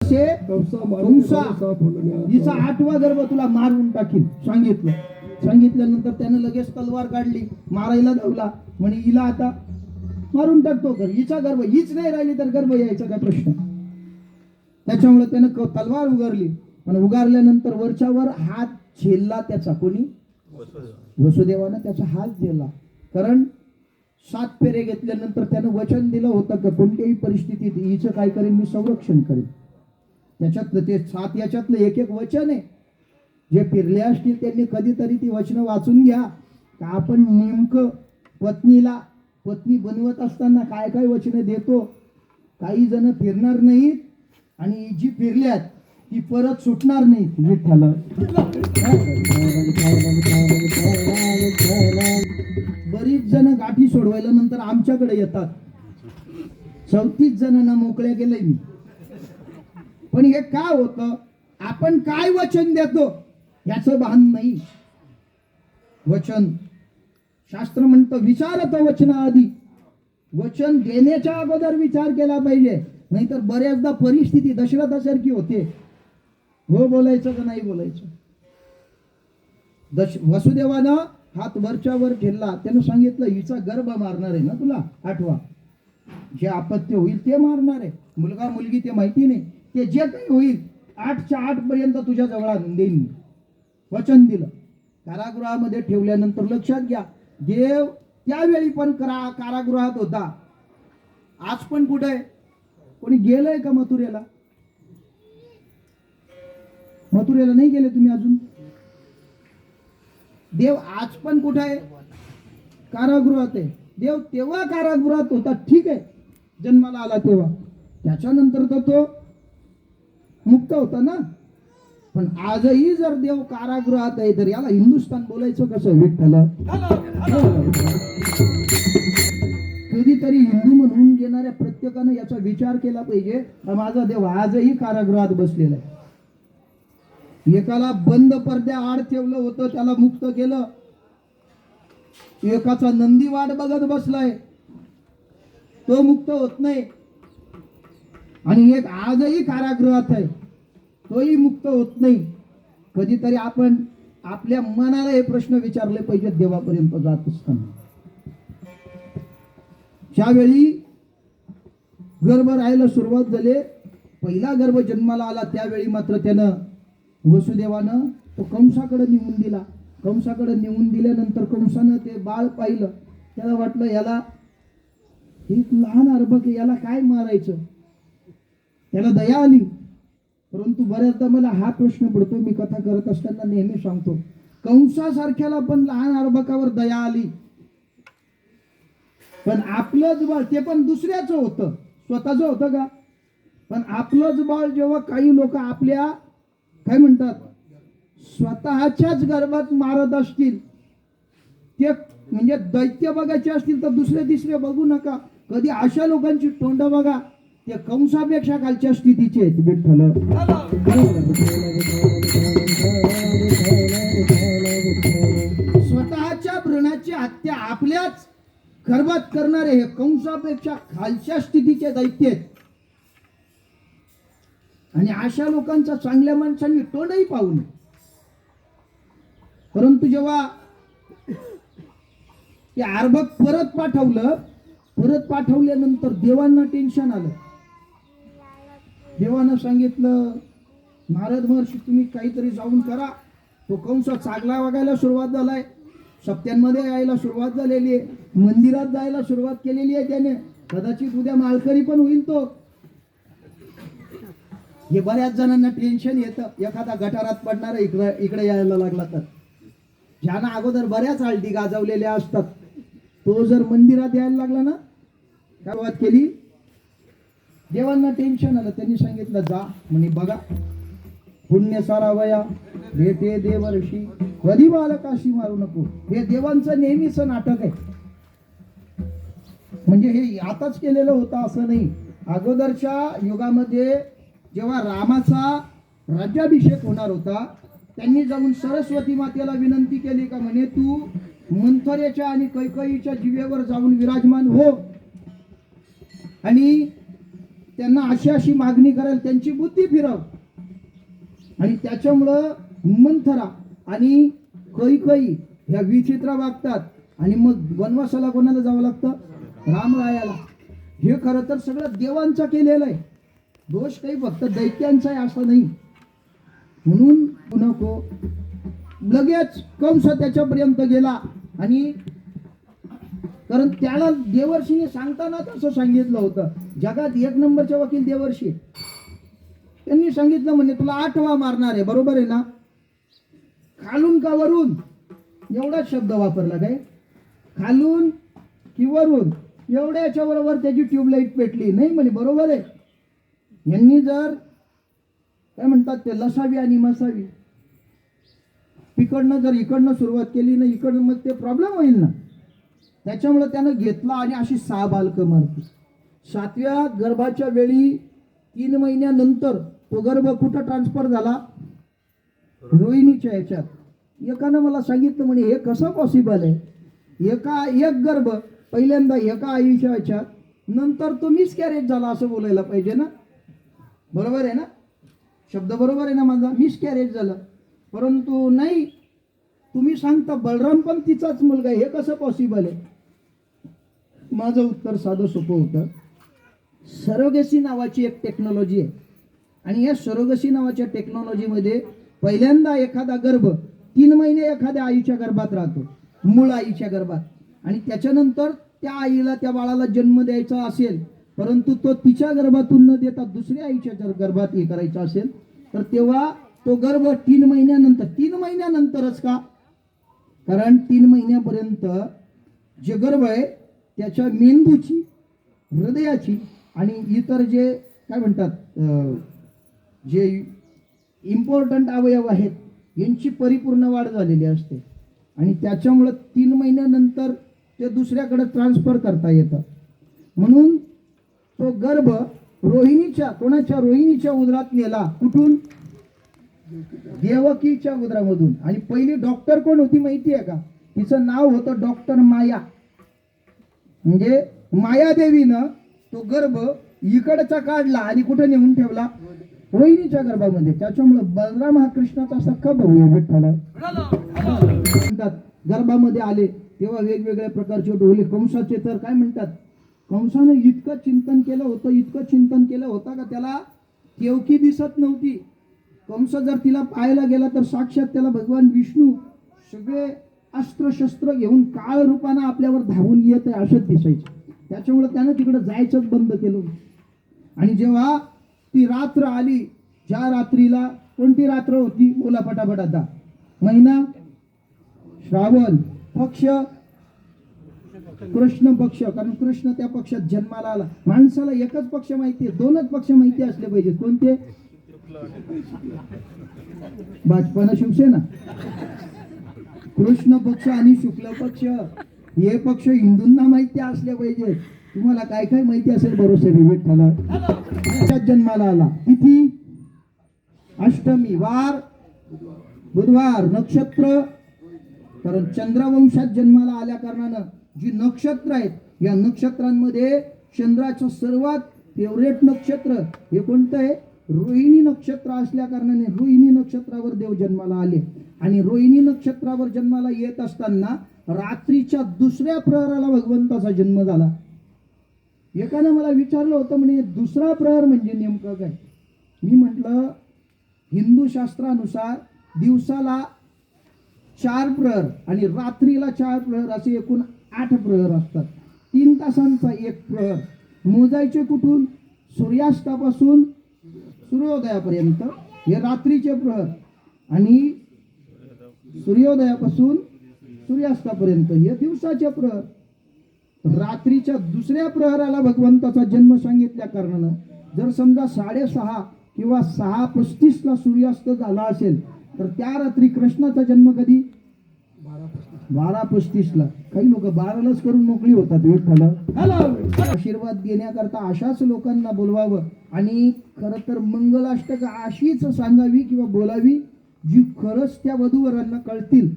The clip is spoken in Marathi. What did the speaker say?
कंसा हिचा 8वा गर्भ तुला मारून टाकील सांगितल्यानंतर त्यानं लगेच तलवार काढली, मारायला धावला. म्हणे हिला आता मारून टाकतो. हिचा गर्भ हीच नाही राहिली तर गर्भ यायचा काय प्रश्न. त्याच्यामुळे त्यानं तलवार उगारली. आणि उगारल्यानंतर वरच्यावर हात झेलला त्याचा. कोणी? वसुदेवानं त्याचा हात झेलला. कारण 7 फेरे घेतल्यानंतर त्यानं वचन दिलं होतं की कोणत्याही परिस्थितीत हिचं काय करेन मी, संरक्षण करेन. त्याच्यातलं ते 7 याच्यातलं एक एक वचन आहे. जे फिरले असतील त्यांनी कधीतरी ती वचनं वाचून घ्या. का आपण नेमकं पत्नी बनवत असताना काय काय वचनं देतो. काही जण फिरणार नाहीत आणि जी फिरल्यात ती परत सुटणार नाहीत. विठ्ठल बरीच जण गाठी सोडवायला नंतर आमच्याकडे येतात. 34 जणांना मोकळ्या केलंय मी. पण हे काय होतं, आपण काय वचन देतो याचं भान नाही. वचन शास्त्र म्हणतं विचारत वचन आधी. वचन देण्याच्या अगोदर विचार केला पाहिजे. नाहीतर बऱ्याचदा परिस्थिती दशरथासारखी होते. हो बोलायचं का नाही बोलायचं. वसुदेवानं हात वरच्यावर ठेवला. त्यानं सांगितलं हिचा गर्भ मारणार आहे ना तुला 8वा. जे अपत्य होईल ते मारणार आहे. मुलगा मुलगी ते माहिती नाही. ते जे काही होईल 8च्या 8 पर्यंत तुझ्या जवळ आणून देईन. वचन दिलं. कारागृहामध्ये ठेवल्यानंतर लक्षात घ्या, देव त्यावेळी पण कारागृहात होता. आज पण कुठे आहे? कोणी गेलंय का मथुरेला? मथुरेला नाही गेले तुम्ही अजून? देव आज पण कुठे आहे? कारागृहात आहे. देव तेव्हा कारागृहात होता, ठीक आहे, जन्माला आला तेव्हा. त्याच्यानंतर तर तो मुक्त होता ना. पण आजही जर देव कारागृहात आहे तर याला हिंदुस्थान बोलायचं कसं? विठ्ठल कधीतरी हिंदू म्हणून घेणाऱ्या प्रत्येकानं याचा विचार केला पाहिजे. माझा देव आजही कारागृहात बसलेला आहे. एकाला बंद पडद्या आड ठेवलं होतं, त्याला मुक्त केलं. एकाचा नंदी वाट बघत बसलाय, तो मुक्त होत नाही. आणि एक आजही कारागृहात आहे, तोही मुक्त होत नाही. कधीतरी आपण आपल्या मनाला हे प्रश्न विचारले पाहिजेत देवापर्यंत जात असताना. ज्यावेळी गर्भ राहायला सुरुवात झाली, पहिला गर्भ जन्माला आला, त्यावेळी मात्र त्यानं वसुदेवानं तो कंसाकडे नेऊन दिला. कंसाकडे नेऊन दिल्यानंतर कंसानं ते बाळ पाहिलं. त्याला वाटलं याला एक लहान अर्भक, याला काय मारायचं. त्याला दया आली. परंतु बऱ्याचदा मला हा प्रश्न पडतो, मी कथा करत असताना नेहमी सांगतो, कंसासारख्याला पण लहान अर्भकावर दया आली. पण आपलंच बाळ, ते पण दुसऱ्याचं होतं, स्वतःचं होतं का? पण आपलंच बाळ जेव्हा काही लोक आपल्या काय म्हणतात स्वतःच्याच गर्भात मारत असतील, ते म्हणजे दैत्य बघायचे असतील तर दुसरे तिसरे बघू नका. कधी अशा लोकांची तोंड बघा, ते कंसापेक्षा खालच्या स्थितीचे आहेत. विठ्ठल स्वतःच्या भ्रूणाची हत्या आपल्याच गर्भात करणारे हे कंसापेक्षा खालच्या स्थितीचे दैत्य आहेत. आणि अशा लोकांचा चांगल्या माणसांनी तोंडही पाहू नये. परंतु जेव्हा ते अर्भक परत पाठवल्यानंतर देवांना टेन्शन आलं. देवानं सांगितलं, नारद महर्षी तुम्ही काहीतरी जाऊन करा. तो कंस चांगला वागायला सुरुवात झालाय, सप्त्यांमध्ये यायला सुरुवात झालेली आहे, मंदिरात जायला सुरुवात केलेली आहे त्याने. कदाचित उद्या माळकरी पण होईल तो. हे बऱ्याच जणांना टेन्शन येतं. एखादा गटारात पडणार इकडे यायला लागला तर. ज्यांना अगोदर बऱ्याच हलटी गाजवलेल्या असतात, तो जर मंदिरात यायला लागला ना, काय सुरुवात केली, देवांना टेन्शन आलं. त्यांनी सांगितलं जा म्हणे बघा, पुण्य सारावया भेटे देवर्षी कधी बालकाशी मारू नको. हे देवांचं नेहमीच नाटक आहे. म्हणजे हे आताच केलेलं होतं असं नाही. अगोदरच्या युगामध्ये जेव्हा रामाचा राज्याभिषेक होणार होता, त्यांनी जाऊन सरस्वती मातेला विनंती केली का म्हणे तू मंथरेच्या आणि कैकईच्या जिवेवर जाऊन विराजमान हो आणि त्यांना अशी अशी मागणी करायला त्यांची बुद्धी फिरव. आणि त्याच्यामुळं मंथरा आणि कैकई ह्या विचित्र वागतात. आणि मग वनवासाला कोणाला जावं लागतं? रामरायाला. हे खरं तर सगळं देवांचं केलेलं आहे. दोष काही फक्त दैत्यांचा आहे असं नाही. म्हणून नको लगेच कंस त्याच्यापर्यंत गेला. आणि कारण त्याला देवर्षीने सांगताना तसं सांगितलं होतं, जगात एक नंबरचे वकील देवर्षी. त्यांनी सांगितलं म्हणे तुला 8वा मारणार आहे, बरोबर आहे ना? खालून का वरून? एवढाच शब्द वापरला. काय खालून की वरून? एवढ्याच्या बरोबर त्याची ट्यूबलाईट पेटली नाही म्हणे. बरोबर आहे. यांनी जर काय म्हणतात ते लसावी आणि मसावी तिकडनं जर इकडनं सुरुवात केली ना इकडनं मग ते प्रॉब्लेम होईल ना. त्याच्यामुळे त्यानं घेतला आणि अशी 6 बालकं मारली. 7व्या गर्भाच्या वेळी 3 महिन्यानंतर तो गर्भ कुठं ट्रान्सफर झाला? रोहिणीच्या याच्यात. एकानं मला सांगितलं म्हणे हे कसं पॉसिबल आहे? एक गर्भ पहिल्यांदा एका आईच्या याच्यात, नंतर तो मिसकॅरेज झाला असं बोलायला पाहिजे ना. बरोबर आहे ना? शब्द बरोबर आहे ना माझा? मिसकॅरेज झालं. परंतु नाही, तुम्ही सांगता बलराम पण तिचाच मुलगा आहे, हे कसं पॉसिबल आहे? माझं उत्तर साधं सोपं होतं. सरोगेसी नावाची एक टेक्नॉलॉजी आहे. आणि या सरोगेसी नावाच्या टेक्नॉलॉजीमध्ये पहिल्यांदा एखादा गर्भ 3 महिने एखाद्या आईच्या गर्भात राहतो, मूळ आईच्या गर्भात. आणि त्याच्यानंतर त्या आईला त्या बाळाला जन्म द्यायचा असेल, परंतु तो तिच्या गर्भातून न देता दुसऱ्या आईच्या गर्भात हे करायचा असेल, तर तेव्हा तो गर्भ 3 महिन्यानंतरच का? कारण 3 महिन्यापर्यंत जे गर्भ आहे त्याच्या मेंदूची, हृदयाची आणि इतर जे काय म्हणतात जे इम्पॉर्टंट अवयव आहेत यांची परिपूर्ण वाढ झालेली असते. आणि त्याच्यामुळं 3 महिन्यानंतर ते दुसऱ्याकडे ट्रान्सफर करता येतं. म्हणून तो गर्भ रोहिणीच्या उदरात नेला. कुठून? देवकीच्या उदरामधून. आणि पहिली डॉक्टर कोण होती माहिती आहे का? तिचं नाव होतं डॉक्टर माया. म्हणजे मायादेवीनं तो गर्भ इकडचा काढला आणि कुठे नेऊन ठेवला? रोहिणीच्या गर्भामध्ये. त्याच्यामुळे बलराम हा कृष्णाचा सख्खा भाऊ आहे. विठ्ठल गर्भामध्ये आले तेव्हा वेगवेगळ्या प्रकारचे डोले. कंसाचे तर काय म्हणतात, कंसानं इतकं चिंतन केलं होतं का त्याला देवकी दिसत नव्हती. कंस जर तिला पाहायला गेला तर साक्षात त्याला भगवान विष्णू सगळे अस्त्र शस्त्र घेऊन काळ रूपानं आपल्यावर धावून येत आहे असंच दिसायचं. त्याच्यामुळे त्यानं तिकडे जायचंच बंद केलं. आणि जेव्हा ती रात्र आली, ज्या रात्रीला, कोणती रात्र होती? बोला पटापट आता. महिना श्रावण, पक्ष कृष्ण पक्ष. कारण कृष्ण त्या पक्षात जन्माला आला. माणसाला एकच पक्ष माहिती आहे, 2च पक्ष माहिती असले पाहिजे. कोणते? भाजपानं शिवसेना, कृष्ण पक्ष आणि शुक्ल पक्ष. हे पक्ष हिंदूंना माहिती असले पाहिजे. तुम्हाला काय काय माहिती असेल भरोसे विठ्ठला. जन्माला आला. तिथी अष्टमी, वार बुधवार, नक्षत्र. कारण चंद्रवंशात जन्माला आल्या कारणानं जी नक्षत्र आहेत या नक्षत्रांमध्ये चंद्राचं सर्वात फेवरेट नक्षत्र हे कोणतं आहे? रोहिणी नक्षत्र असल्या कारणाने रोहिणी नक्षत्रावर देव जन्माला आले. आणि रोहिणी नक्षत्रावर जन्माला येत असताना रात्रीच्या 2ऱ्या प्रहराला भगवंताचा जन्म झाला. एकानं मला विचारलं होतं म्हणे 2रा प्रहर म्हणजे नेमकं काय? मी म्हटलं हिंदू शास्त्रानुसार दिवसाला 4 प्रहर आणि रात्रीला 4 प्रहर असे एकूण 8 प्रहर असतात. 3 तासांचा एक प्रहर. मोजायचे कुठून? सूर्यास्तापासून सूर्योदयापर्यंत हे रात्रीचे प्रहर. आणि सूर्योदयापासून सूर्यास्तापर्यंत हे दिवसाचे प्रहर. रात्रीच्या 2ऱ्या प्रहराला भगवंताचा जन्म सांगितल्या कारणानं जर समजा 6:30 किंवा 6:35 ला सूर्यास्त झाला असेल तर त्या रात्री कृष्णाचा जन्म कधी? 12:35 ला. काही लोक 12लाच करून मोकळी होतात. विठ्ठल आशीर्वाद घेण्याकरता अशाच लोकांना बोलवावं. आणि खरं तर मंगलाष्टक अशीच सांगावी किंवा बोलावी जी खरंच त्या वधूवरांना कळतील.